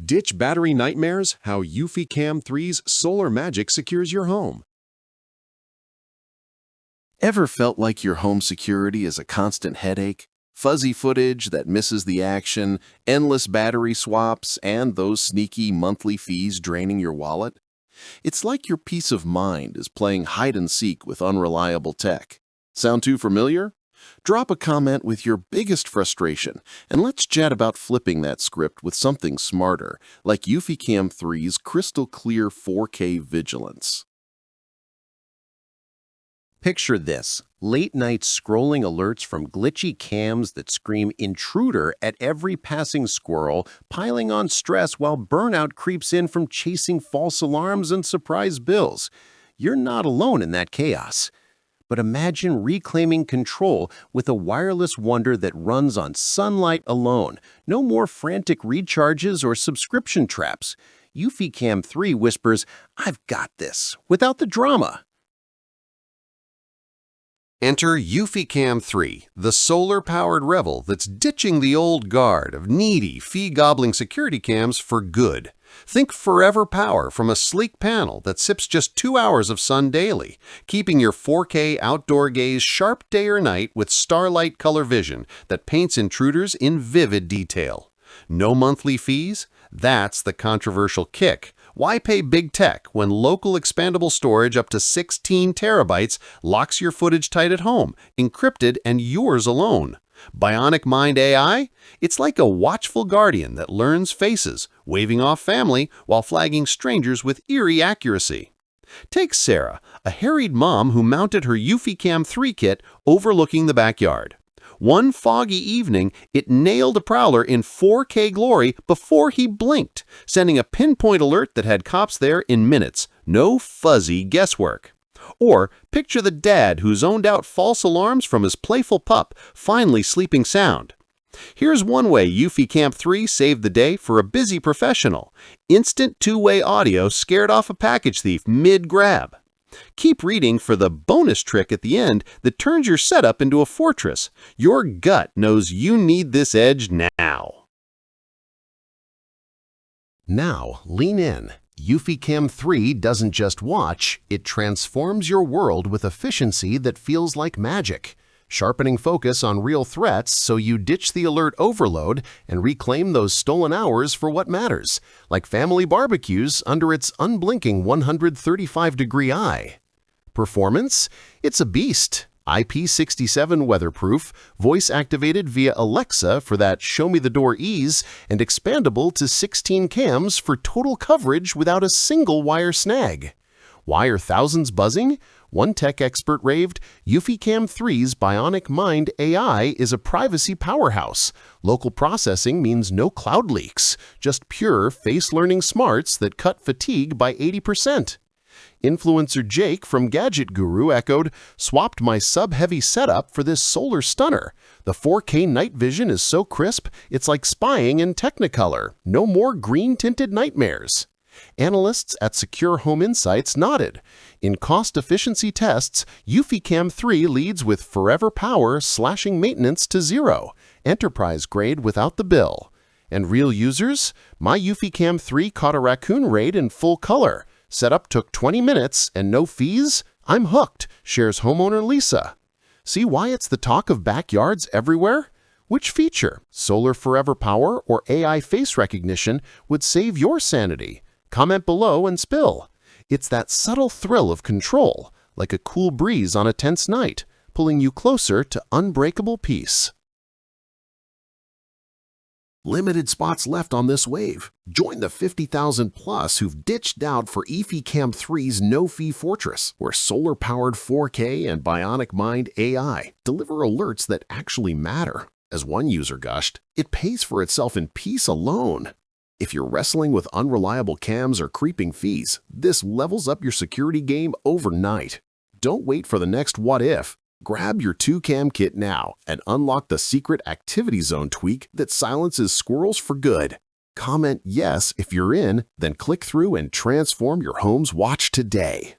Ditch battery nightmares, how eufyCam 3's solar magic secures your home. Ever felt like your home security is a constant headache? Fuzzy footage that misses the action, endless battery swaps, and those sneaky monthly fees draining your wallet? It's like your peace of mind is playing hide and seek with unreliable tech. Sound too familiar? Drop a comment with your biggest frustration, and let's chat about flipping that script with something smarter, like eufyCam 3's crystal clear 4K vigilance. Picture this: late-night scrolling alerts from glitchy cams that scream intruder at every passing squirrel, piling on stress while burnout creeps in from chasing false alarms and surprise bills. You're not alone in that chaos. But imagine reclaiming control with a wireless wonder that runs on sunlight alone. No more frantic recharges or subscription traps. eufyCam 3 whispers, "I've got this," without the drama. Enter eufyCam 3, the solar-powered rebel that's ditching the old guard of needy, fee-gobbling security cams for good. Think forever power from a sleek panel that sips just 2 hours of sun daily, keeping your 4K outdoor gaze sharp day or night with starlight color vision that paints intruders in vivid detail. No monthly fees? That's the controversial kick. Why pay big tech when local expandable storage up to 16 terabytes locks your footage tight at home, encrypted and yours alone? Bionic Mind AI? It's like a watchful guardian that learns faces, waving off family while flagging strangers with eerie accuracy. Take Sarah, a harried mom who mounted her eufyCam 3 kit overlooking the backyard. One foggy evening, it nailed a prowler in 4K glory before he blinked, sending a pinpoint alert that had cops there in minutes. No fuzzy guesswork. Or picture the dad who zoned out false alarms from his playful pup, finally sleeping sound. Here's one way eufyCam 3 saved the day for a busy professional. Instant two-way audio scared off a package thief mid-grab. Keep reading for the bonus trick at the end that turns your setup into a fortress. Your gut knows you need this edge now. Now, lean in. eufyCam 3 doesn't just watch, it transforms your world with efficiency that feels like magic, sharpening focus on real threats so you ditch the alert overload and reclaim those stolen hours for what matters, like family barbecues under its unblinking 135-degree eye. Performance? It's a beast. IP67 weatherproof, voice-activated via Alexa for that show-me-the-door ease, and expandable to 16 cams for total coverage without a single wire snag. Why are thousands buzzing? One tech expert raved, eufyCam 3's Bionic Mind AI is a privacy powerhouse. Local processing means no cloud leaks, just pure face-learning smarts that cut fatigue by 80%. Influencer Jake from Gadget Guru echoed, "Swapped my sub-heavy setup for this solar stunner. The 4K night vision is so crisp, it's like spying in Technicolor. No more green-tinted nightmares." Analysts at Secure Home Insights nodded. In cost-efficiency tests, eufyCam 3 leads with forever power slashing maintenance to zero, enterprise grade without the bill. And real users? My eufyCam 3 caught a raccoon raid in full color. Setup took 20 minutes and no fees? I'm hooked, shares homeowner Lisa. See why it's the talk of backyards everywhere? Which feature, solar forever power or AI face recognition, would save your sanity? Comment below and spill. It's that subtle thrill of control, like a cool breeze on a tense night, pulling you closer to unbreakable peace. Limited spots left on this wave. Join the 50,000 plus who've ditched out for eufyCam 3's no-fee fortress, where solar-powered 4K and Bionic Mind AI deliver alerts that actually matter. As one user gushed, it pays for itself in peace alone. If you're wrestling with unreliable cams or creeping fees, this levels up your security game overnight. Don't wait for the next what if. Grab your 2-cam kit now and unlock the secret activity zone tweak that silences squirrels for good. Comment yes if you're in, then click through and transform your home's watch today.